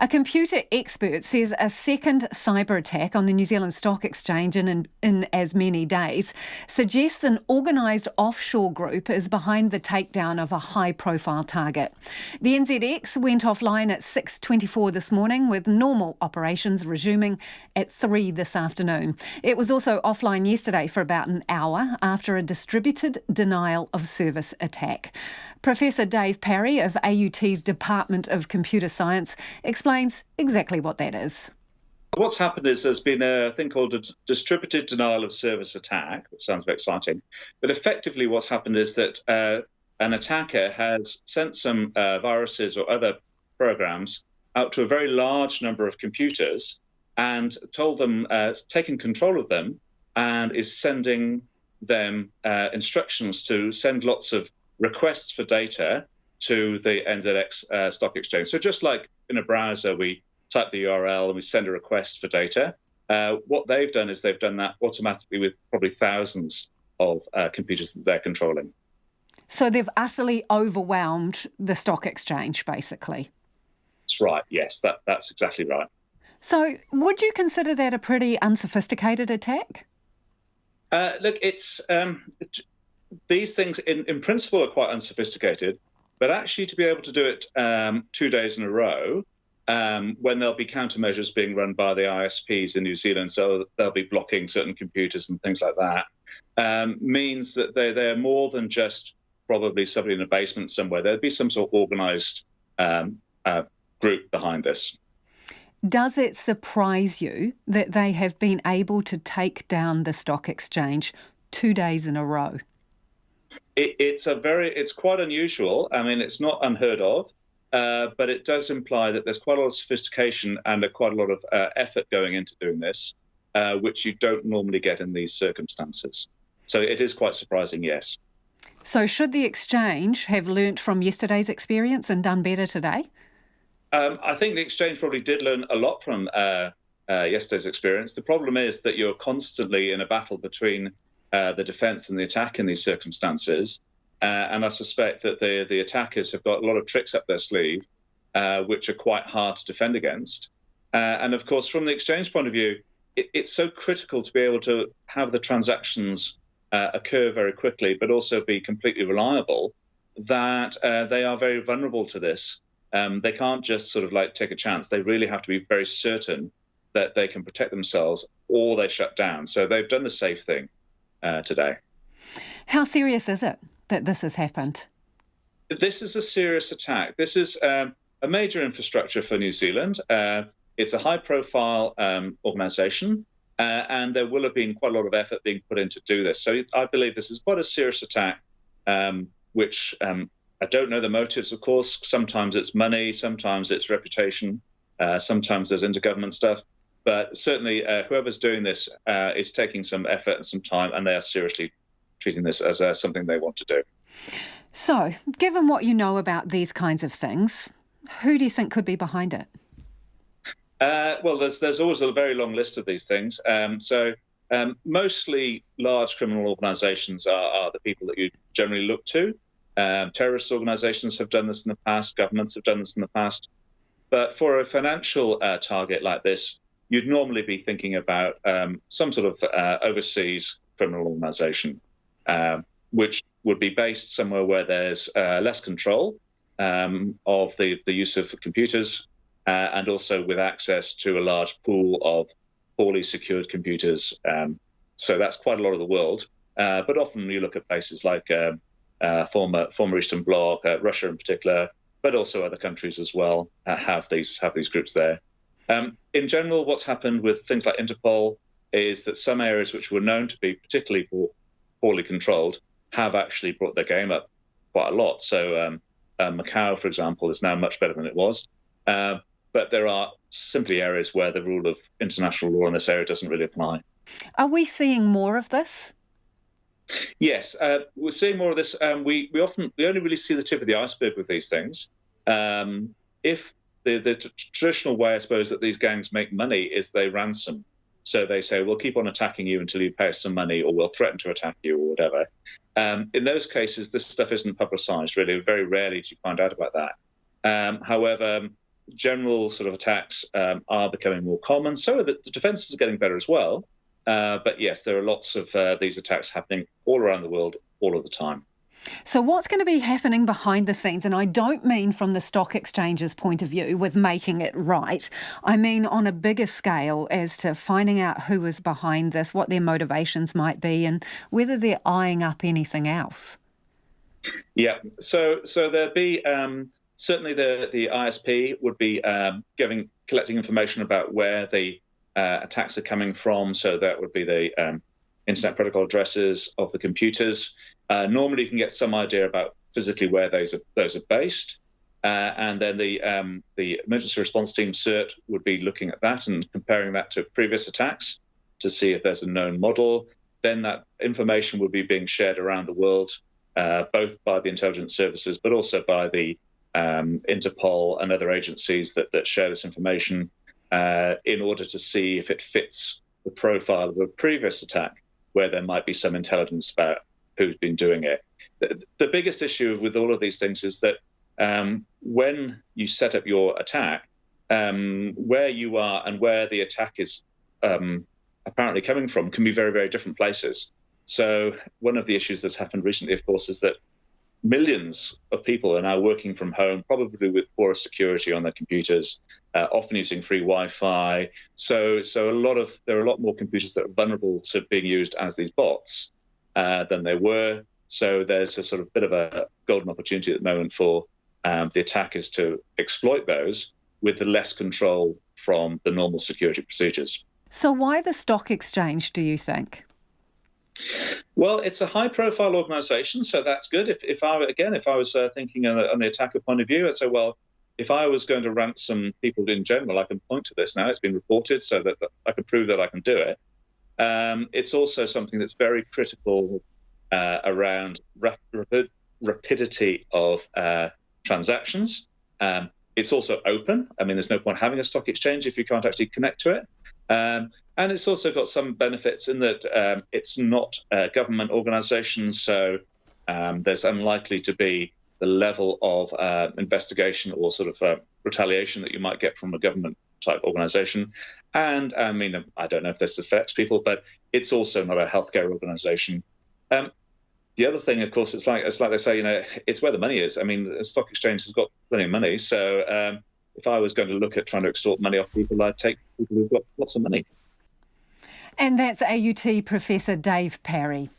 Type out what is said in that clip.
A computer expert says a second cyber attack on the New Zealand Stock Exchange in as many days suggests an organised offshore group is behind the takedown of a high-profile target. The NZX went offline at 6:24 this morning, with normal operations resuming at 3 this afternoon. It was also offline yesterday for about an hour after a distributed denial of service attack. Professor Dave Parry of AUT's Department of Computer Science explains exactly what that is. What's happened is there's been a thing called a distributed denial of service attack, which sounds very exciting. But effectively what's happened is that an attacker had sent some viruses or other programs out to a very large number of computers and told them, taken control of them, and is sending them instructions to send lots of requests for data to the NZX stock exchange. So just like in a browser, we type the URL and we send a request for data. What they've done is they've done that automatically with probably thousands of computers that they're controlling. So they've utterly overwhelmed the stock exchange, basically. That's right, yes, that's exactly right. So would you consider that a pretty unsophisticated attack? Look, it's these things in principle are quite unsophisticated, but actually to be able to do it 2 days in a row, when there'll be countermeasures being run by the ISPs in New Zealand, so they'll be blocking certain computers and things like that, means that they're more than just probably somebody in a basement somewhere. There'll be some sort of organised group behind this. Does it surprise you that they have been able to take down the stock exchange 2 days in a row? It's quite unusual. I mean, it's not unheard of, but it does imply that there's quite a lot of sophistication and quite a lot of effort going into doing this, which you don't normally get in these circumstances. So it is quite surprising, yes. So should the exchange have learnt from yesterday's experience and done better today? I think the exchange probably did learn a lot from yesterday's experience. The problem is that you're constantly in a battle between the defence and the attack in these circumstances. And I suspect that the attackers have got a lot of tricks up their sleeve, which are quite hard to defend against. And of course, from the exchange point of view, it's so critical to be able to have the transactions occur very quickly, but also be completely reliable, that they are very vulnerable to this. They can't just sort of like take a chance. They really have to be very certain that they can protect themselves or they shut down. So they've done the safe thing today. How serious is it that this has happened? This is a serious attack. This is a major infrastructure for New Zealand. It's a high-profile organisation, and there will have been quite a lot of effort being put in to do this. So I believe this is quite a serious attack, which I don't know the motives, of course. Sometimes it's money, sometimes it's reputation, sometimes there's intergovernment stuff. But certainly whoever's doing this is taking some effort and some time, and they are seriously treating this as something they want to do. So, given what you know about these kinds of things, who do you think could be behind it? Well, there's always a very long list of these things. Mostly large criminal organisations are the people that you generally look to. Terrorist organisations have done this in the past. Governments have done this in the past. But for a financial target like this, you'd normally be thinking about some sort of overseas criminal organisation, which would be based somewhere where there's less control of the use of computers, and also with access to a large pool of poorly secured computers. So that's quite a lot of the world. But often you look at places like former Eastern Bloc, Russia in particular, but also other countries as well have these groups there. In general, what's happened with things like Interpol is that some areas which were known to be particularly poorly controlled have actually brought their game up quite a lot. So Macau, for example, is now much better than it was. But there are simply areas where the rule of international law in this area doesn't really apply. Are we seeing more of this? Yes, we're seeing more of this. We only really see the tip of the iceberg with these things. If the traditional way, I suppose, that these gangs make money is they ransom. So they say, we'll keep on attacking you until you pay us some money, or we'll threaten to attack you, or whatever. In those cases, this stuff isn't publicised, really. Very rarely do you find out about that. However, general sort of attacks are becoming more common. So the defences are getting better as well. But yes, there are lots of these attacks happening all around the world, all of the time. So what's going to be happening behind the scenes? And I don't mean from the stock exchange's point of view with making it right. I mean on a bigger scale as to finding out who is behind this, what their motivations might be, and whether they're eyeing up anything else. Yeah, so there'd be certainly the ISP would be collecting information about where the attacks are coming from. So that would be the Internet Protocol addresses of the computers. Normally, you can get some idea about physically where those are based, and then the emergency response team CERT would be looking at that and comparing that to previous attacks to see if there's a known model. Then that information would be being shared around the world, both by the intelligence services, but also by the Interpol and other agencies that share this information in order to see if it fits the profile of a previous attack where there might be some intelligence about who's been doing it. The biggest issue with all of these things is that when you set up your attack, where you are and where the attack is apparently coming from can be very, very different places. So one of the issues that's happened recently, of course, is that millions of people are now working from home, probably with poorer security on their computers, often using free Wi-Fi. So there are a lot more computers that are vulnerable to being used as these bots than they were. So there's a sort of bit of a golden opportunity at the moment for the attackers to exploit those with less control from the normal security procedures. So why the stock exchange, do you think? Well, it's a high-profile organisation, so that's good. If I was thinking on the attacker point of view, I'd say, well, if I was going to ransom people in general, I can point to this now. It's been reported, so that I can prove that I can do it. It's also something that's very critical around rapidity of transactions. It's also open. I mean, there's no point having a stock exchange if you can't actually connect to it. And it's also got some benefits in that it's not a government organisation, so there's unlikely to be the level of investigation or sort of retaliation that you might get from a government-type organisation. And I mean, I don't know if this affects people, but it's also not a healthcare organisation. The other thing, of course, it's like they say, it's where the money is. I mean, the stock exchange has got plenty of money, so if I was going to look at trying to extort money off people, I'd take people who've got lots of money. And that's AUT Professor Dave Parry.